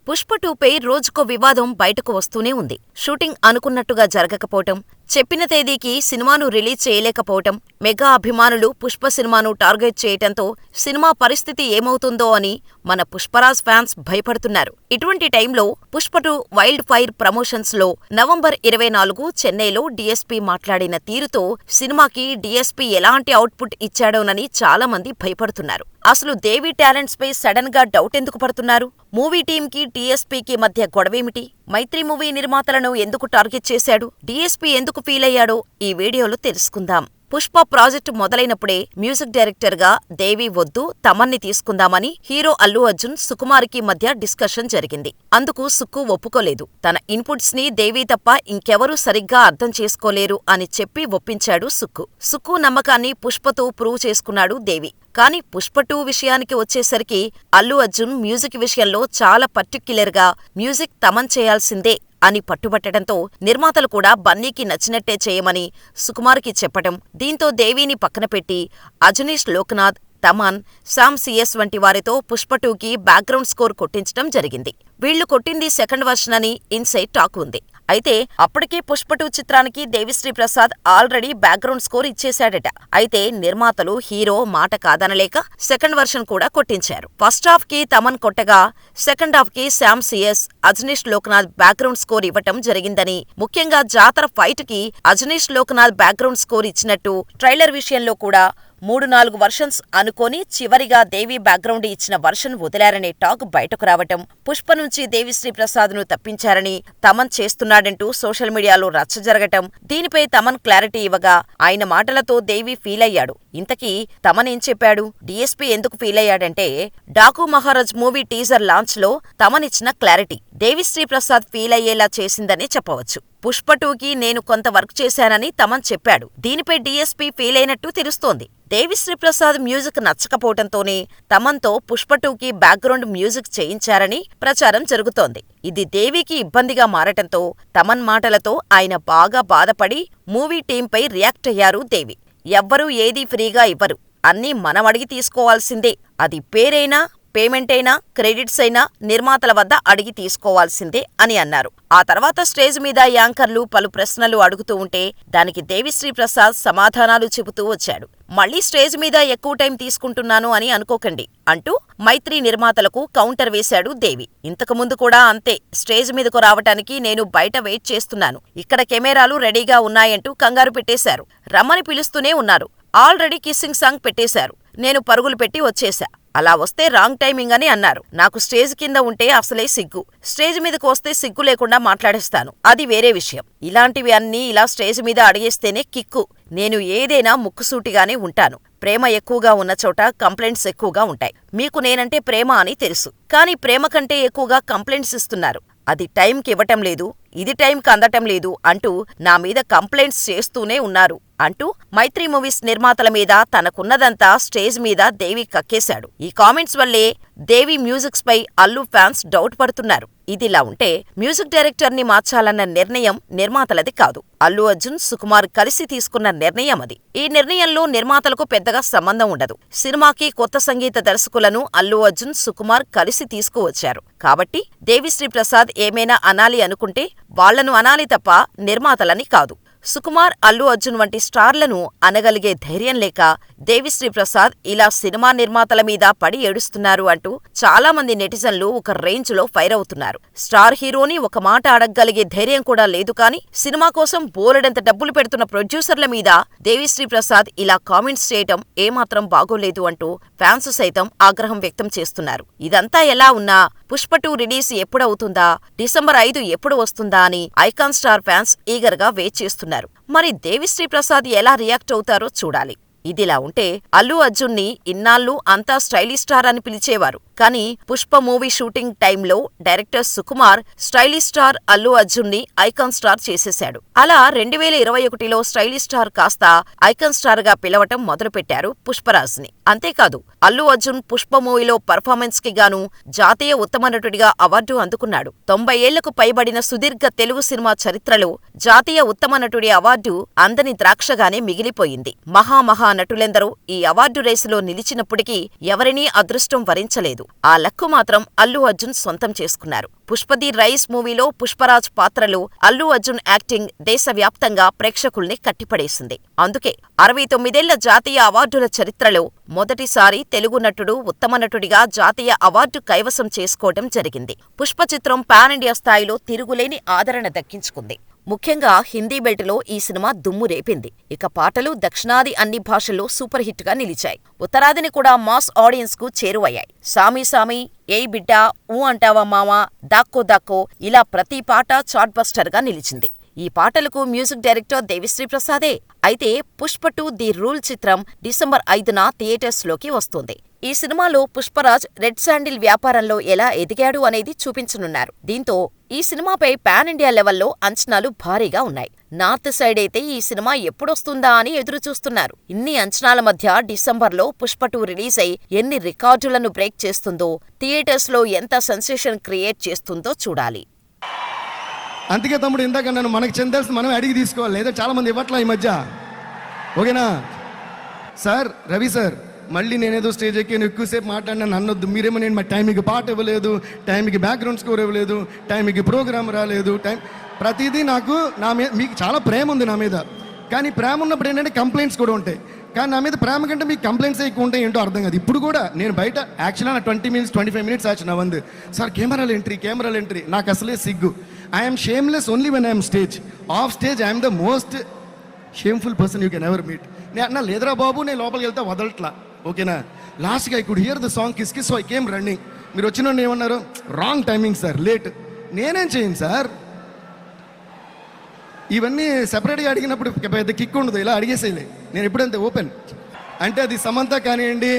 పుష్ప 2పై రోజుకో వివాదం బయటకు వస్తూనే ఉంది. షూటింగ్ అనుకున్నట్టుగా జరగకపోవటం, చెప్పిన తేదీకి సినిమాను రిలీజ్ చేయలేకపోవటం, మెగా అభిమానులు పుష్ప సినిమాను టార్గెట్ చేయటంతో సినిమా పరిస్థితి ఏమవుతుందో అని మన పుష్పరాజ్ ఫ్యాన్స్ భయపడుతున్నారు. ఇటువంటి టైంలో పుష్ప 2 వైల్డ్ ఫైర్ ప్రమోషన్స్ లో నవంబర్ 24 చెన్నైలో డీఎస్పీ మాట్లాడిన తీరుతో సినిమాకి డీఎస్పీ ఎలాంటి అవుట్పుట్ ఇచ్చాడోనని చాలా మంది భయపడుతున్నారు. అసలు దేవి టాలెంట్స్ పై సడన్ గా డౌట్ ఎందుకు పడుతున్నారు? మూవీ టీంకి డీఎస్పీకి మధ్య గొడవేమిటి? మైత్రి మూవీ నిర్మాతలను ఎందుకు టార్గెట్ చేశాడు? డీఎస్పీ ఎందుకు ఫీల్ అయ్యాడో ఈ వీడియోలో తెలుసుకుందాం. పుష్ప ప్రాజెక్టు మొదలైనప్పుడే మ్యూజిక్ డైరెక్టర్ గా దేవి వద్దు, తమన్ని తీసుకుందామని హీరో అల్లు అర్జున్, సుకుమార్కి మధ్య డిస్కషన్ జరిగింది. అందుకు సుక్కు ఒప్పుకోలేదు. తన ఇన్పుట్స్ ని దేవి తప్ప ఇంకెవరూ సరిగ్గా అర్థం చేసుకోలేరు అని చెప్పి ఒప్పించాడు సుక్కు. సుక్కు నమ్మకాన్ని పుష్పతో ప్రూవ్ చేసుకున్నాడు దేవి. కానీ పుష్ప 2 విషయానికి వచ్చేసరికి అల్లు అర్జున్ మ్యూజిక్ విషయంలో చాలా పర్టిక్యులర్ గా మ్యూజిక్ తమన్ చేయాల్సిందే అని పట్టుబట్టడంతో నిర్మాతలు కూడా బన్నీకి నచ్చినట్టే చేయమని సుకుమార్కి చెప్పటం, దీంతో దేవిని పక్కనపెట్టి అజనీష్ లోక్నాథ్, తమన్, శామ్ సిఎస్ వంటి వారితో పుష్ప 2కి బ్యాక్గ్రౌండ్ స్కోర్ కొట్టించటం జరిగింది. వీళ్లు కొట్టింది సెకండ్ వర్షన్ అని ఇన్సైడ్ టాక్ ఉంది. అయితే అప్పటికే పుష్ప 2 చిత్రానికి Devi Sri Prasad already background score ఇచ్చేశాడట. అయితే నిర్మాతలు హీరో మాట కాదనలేక సెకండ్ వర్షన్ కూడా కొట్టించారు. ఫస్ట్ హాఫ్ కి తమన్ కొట్టగా సెకండ్ హాఫ్ కి Sam CS, Ajaneesh Loknath background score ఇవ్వటం జరిగిందని, ముఖ్యంగా జాతర ఫైట్ కి అజనీష్ లోక్నాథ్ బ్యాక్గ్రౌండ్ స్కోర్ ఇచ్చినట్టు ట్రైలర్ విషయంలో కూడా 3-4 వర్షన్స్ అనుకోని చివరిగా దేవి బ్యాక్గ్రౌండ్ ఇచ్చిన వర్షన్ వదిలారనే టాక్ బయటకు రావటం, పుష్ప నుంచి దేవిశ్రీ ప్రసాద్ ను తప్పించారని తమన్ చేస్తున్నాడంటూ సోషల్ మీడియాలో రచ్చ జరగటం, దీనిపై తమన్ క్లారిటీ ఇవ్వగా ఆయన మాటలతో దేవి ఫీల్ అయ్యాడు. ఇంతకీ తమన్ ఏం చెప్పాడు? డీఎస్పీ ఎందుకు ఫీల్ అయ్యాడంటే, Daaku Maharaj movie teaser launch లో తమన్ ఇచ్చిన క్లారిటీ దేవిశ్రీ ప్రసాద్ ఫీల్ అయ్యేలా చేసిందని చెప్పవచ్చు. పుష్ప 2కి నేను కొంత వర్క్ చేశానని తమన్ చెప్పాడు. దీనిపై డీఎస్పీ ఫీల్ అయినట్టు తెలుస్తోంది. దేవిశ్రీ ప్రసాద్ మ్యూజిక్ నచ్చకపోవటంతోనే తమన్తో పుష్ప 2కి బ్యాక్గ్రౌండ్ మ్యూజిక్ చేయించారని ప్రచారం జరుగుతోంది. ఇది దేవికి ఇబ్బందిగా మారటంతో తమన్ మాటలతో ఆయన బాగా బాధపడి మూవీ టీంపై రియాక్ట్ అయ్యారు దేవి. ఎవ్వరూ ఏదీ ఫ్రీగా ఇవ్వరు, అన్నీ మనం అడిగి తీసుకోవాల్సిందే. అది పేరైనా, పేమెంట్ అయినా, క్రెడిట్స్ అయినా నిర్మాతల వద్ద అడిగి తీసుకోవాల్సిందే అని అన్నారు. ఆ తర్వాత స్టేజ్ మీద యాంకర్లు పలు ప్రశ్నలు అడుగుతూ ఉంటే దానికి దేవిశ్రీ ప్రసాద్ సమాధానాలు చెబుతూ వచ్చాడు. మళ్లీ స్టేజ్ మీద ఎక్కువ టైం తీసుకుంటున్నాను అని అనుకోకండి అంటూ మైత్రి నిర్మాతలకు కౌంటర్ వేశాడు దేవి. ఇంతకుముందు కూడా అంతే, స్టేజ్ మీదకు రావటానికి నేను బయట వెయిట్ చేస్తున్నాను, ఇక్కడ కెమెరాలు రెడీగా ఉన్నాయంటూ కంగారు పెట్టేశారు. రమ్మని పిలుస్తూనే ఉన్నారు. ఆల్రెడీ కిస్సింగ్ సాంగ్ పెట్టేశారు. నేను పరుగులు పెట్టి వచ్చేశా. అలా వస్తే రాంగ్ టైమింగ్ అని అన్నారు. నాకు స్టేజ్ కింద ఉంటే అసలే సిగ్గు. స్టేజ్ మీదకు వస్తే సిగ్గు లేకుండా మాట్లాడేస్తాను, అది వేరే విషయం. ఇలాంటివి అన్నీ ఇలా స్టేజ్ మీద అడిగేస్తేనే కిక్కు. నేను ఏదైనా ముక్కుసూటిగానే ఉంటాను. ప్రేమ ఎక్కువగా ఉన్న చోట కంప్లైంట్స్ ఎక్కువగా ఉంటాయి. మీకు నేనంటే ప్రేమ అని తెలుసు, కానీ ప్రేమ కంటే ఎక్కువగా కంప్లైంట్స్ ఇస్తున్నారు. అది టైంకి ఇవ్వటం లేదు, ఇది టైంకి అందటం లేదు అంటూ నా మీద కంప్లైంట్స్ చేస్తూనే ఉన్నారు అంటూ మైత్రి మూవీస్ నిర్మాతల మీద తనకున్నదంతా స్టేజ్ మీద దేవి కక్కేశాడు. ఈ కామెంట్స్ వల్లే దేవి మ్యూజిక్స్ పై అల్లు ఫ్యాన్స్ డౌట్ పడుతున్నారు. ఇదిలా ఉంటే మ్యూజిక్ డైరెక్టర్ ని మార్చాలన్న నిర్ణయం నిర్మాతలది కాదు. అల్లు అర్జున్, సుకుమార్ కలిసి తీసుకున్న నిర్ణయం అది. ఈ నిర్ణయంలో నిర్మాతలకు పెద్దగా సంబంధం ఉండదు. సినిమాకి కొత్త సంగీత దర్శకులను అల్లు అర్జున్, సుకుమార్ కలిసి తీసుకువచ్చారు. కాబట్టి దేవిశ్రీ ప్రసాద్ ఏమైనా అనాలి అనుకుంటే వాళ్లను అనాలి తప్ప నిర్మాతలని కాదు. సుకుమార్, అల్లు అర్జున్ వంటి స్టార్లను అనగలిగే ధైర్యం లేక దేవిశ్రీ ప్రసాద్ ఇలా సినిమా నిర్మాతల మీద పడి ఏడుస్తున్నారు అంటూ చాలా మంది నెటిజన్లు ఒక రేంజ్ లో ఫైర్ అవుతున్నారు. స్టార్ హీరోని ఒక మాట అడగగలిగే ధైర్యం కూడా లేదు, కానీ సినిమా కోసం బోలెడంత డబ్బులు పెడుతున్న ప్రొడ్యూసర్ల మీద దేవిశ్రీ ప్రసాద్ ఇలా కామెంట్స్ చేయటం ఏమాత్రం బాగోలేదు అంటూ ఫ్యాన్స్ సైతం ఆగ్రహం వ్యక్తం చేస్తున్నారు. ఇదంతా ఎలా ఉన్నా పుష్ప 2 రిలీజ్ ఎప్పుడవుతుందా, డిసెంబర్ 5 ఎప్పుడు వస్తుందా అని ఐకాన్ స్టార్ ఫ్యాన్స్ ఈగర్ గా వెయిట్ చేస్తున్నారు. మరి దేవిశ్రీ ప్రసాద్ ఎలా రియాక్ట్ అవుతారో చూడాలి. ఇదిలా ఉంటే అల్లు అర్జున్ ని ఇన్నాళ్లు అంతా స్టైలిష్ స్టార్ అని పిలిచేవారు. కానీ పుష్ప మూవీ షూటింగ్ టైంలో director Sukumar stylish star Allu Arjun ని ఐకాన్ స్టార్ చేసేశాడు. అలా 2021లో స్టైలిష్ స్టార్ కాస్త ఐకాన్ స్టార్ గా పిలవటం మొదలుపెట్టారు పుష్పరాజ్ ని. అంతేకాదు అల్లు అర్జున్ పుష్ప మూవీలో పర్ఫార్మెన్స్ కి గాను జాతీయ ఉత్తమ నటుడిగా అవార్డు అందుకున్నాడు. 90 ఏళ్లకు పైబడిన సుదీర్ఘ తెలుగు సినిమా చరిత్రలో జాతీయ ఉత్తమ నటుడి అవార్డు అందని ద్రాక్షగానే మిగిలిపోయింది. మహామహా నటులెందరో ఈ అవార్డు రేసులో నిలిచినప్పటికీ ఎవరినీ అదృష్టం వరించలేదు. ఆ లక్కు మాత్రం అల్లు అర్జున్ సొంతం చేసుకున్నారు. పుష్ప ది రైస్ మూవీలో పుష్పరాజ్ పాత్రలో అల్లు అర్జున్ యాక్టింగ్ దేశవ్యాప్తంగా ప్రేక్షకుల్ని కట్టిపడేసింది. అందుకే 69ఏళ్ల జాతీయ అవార్డుల చరిత్రలో మొదటిసారి తెలుగు నటుడు ఉత్తమ నటుడిగా జాతీయ అవార్డు కైవసం చేసుకోవడం జరిగింది. పుష్ప చిత్రం పాన్ ఇండియా స్థాయిలో తిరుగులేని ఆదరణ దక్కించుకుంది. ముఖ్యంగా హిందీ బెల్టులో ఈ సినిమా దుమ్ము రేపింది. ఇక పాటలు దక్షిణాది అన్ని భాషల్లో సూపర్ హిట్ గా నిలిచాయి. ఉత్తరాదిని కూడా మాస్ ఆడియన్స్ కు చేరువయ్యాయి. సామి సామి, ఏయ్ బిడ్డా, ఊ అంటావా మావా, దాక్కో దాక్కో ఇలా ప్రతి పాట చార్ట్ బస్టర్ గా నిలిచింది. ఈ పాటలకు మ్యూజిక్ డైరెక్టర్ దేవిశ్రీ ప్రసాదే. అయితే పుష్ప 2 ది రూల్ చిత్రం డిసెంబర్ 5న థియేటర్స్ లోకి వస్తుంది. ఈ సినిమాలో పుష్పరాజ్ రెడ్ శాండిల్ వ్యాపారంలో ఎలా ఎదిగాడు అనేది చూపించనున్నారు. దీంతో ఈ సినిమాపై పాన్ ఇండియా లెవెల్లో అంచనాలు భారీగా ఉన్నాయి. నార్త్ సైడ్ అయితే ఈ సినిమా ఎప్పుడొస్తుందా అని ఎదురుచూస్తున్నారు. ఇన్ని అంచనాల మధ్య డిసెంబర్లో పుష్ప 2 రిలీజ్ అయి ఎన్ని రికార్డులను బ్రేక్ చేస్తుందో, థియేటర్స్ లో ఎంత సెన్సేషన్ క్రియేట్ చేస్తుందో చూడాలి. అందుకే తమ్ముడు ఇందాక నన్ను మనకు చెందాల్సి మనం అడిగి తీసుకోవాలి, లేదా చాలా మంది ఇవ్వట్లా ఈ మధ్య. ఓకేనా సార్? రవి సార్, మళ్ళీ నేనేదో స్టేజ్ ఎక్కి ఎక్కువసేపు మాట్లాడినా నన్నొద్దు. మీరేమో నేను మా టైంకి పాట ఇవ్వలేదు, టైంకి బ్యాక్గ్రౌండ్ స్కోర్ ఇవ్వలేదు, టైంకి ప్రోగ్రామ్ రాలేదు, ప్రతిదీ నాకు నా మీద మీకు చాలా ప్రేమ ఉంది నా మీద. కానీ ప్రేమ ఉన్నప్పుడు ఏంటంటే కంప్లైంట్స్ కూడా ఉంటాయి. కానీ నా మీద ప్రేమ కంటే మీకు కంప్లైంట్స్ ఎక్కువ ఉంటాయి, ఏంటో అర్థం కాదు. ఇప్పుడు కూడా నేను బయట యాక్చువల్గా నా 20 minutes 25 minutes ఆచి నా వందు సార్ కెమెరాలు ఎంట్రీ నాకు అసలే సిగ్గు. I'm shameless only when I'm stage. Of stage I'm the most shameful person you can ever meet. నేను అన్నా లేదురా బాబు, నేను లోపలికి వెళ్తే వదలట్లా. ఓకేనా? లాస్ట్గా I could hear the song kiss kiss, so I came running. మీరు వచ్చిన ఏమన్నారు? Wrong timing sir, late. నేనేం చేయను సార్, ఇవన్నీ సెపరేట్గా అడిగినప్పుడు పెద్ద కిక్ ఉండదు, ఇలా అడిగేసేయలే. నేను ఎప్పుడంతే ఓపెన్. అంటే అది సమంత కానివ్వండి,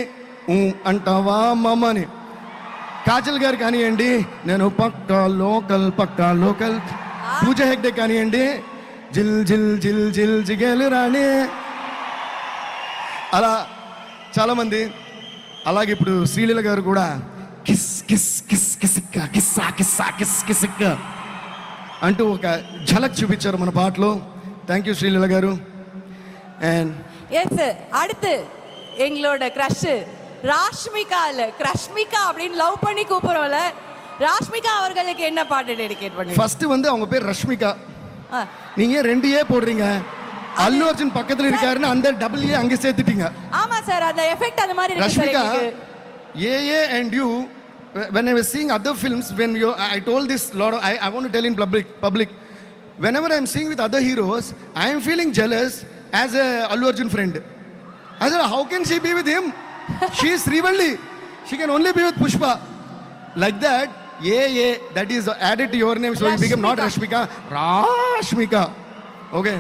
అంటావా మమ్మ అని, కాజల్ గారు కానివ్వండి, నేను పక్కా లోకల్, పూజ హెగ్డే కానివ్వండి, జిల్ జిల్ జిల్ జిల్ జిగేలు రాణి, అలా చాలామంది. అలాగే ఇప్పుడు శ్రీలీల గారు కూడా కిస్ కిస్ కిస్ కిసిక్క కిస్సా కిస్సా కిస్ కిసిక్క అంటూ ఒక ఝలక్ చూపించారు మన పాటలో. థ్యాంక్ యూ శ్రీలీల గారు. అండ్ எஸ் அடுத்து எங்களோட க்ரஷ் ரஷ்மிகா அப்படின்னு லவ் பண்ணி கூப்பிடுறோம்ல, ராஷ்மிகா அவர்களுக்கு என்ன பாட்டு டெடிகேட் பண்ணி? ஃபர்ஸ்ட் வந்து அவங்க பேர் ரஷ்மிகா. நீங்க 2A போடுறீங்க, அல்லு அர்ஜுன் பக்கத்துல இருக்காருன்னு அந்த AA அங்க சேர்த்துட்டீங்க. ஆமா சார், அந்த எஃபெக்ட் அந்த மாதிரி இருக்கு. Rashmika, AA and you, when I was seeing other films, when I told this lot of, I want to tell in public, whenever I'm seeing with other heroes, I am feeling jealous as a Allu Arjun friend. I said, how can she be with him? She is Srivalli. She can only be with Pushpa. Like that, AA, that is added to your name, so you become not Rashmika, Rashmika. Okay.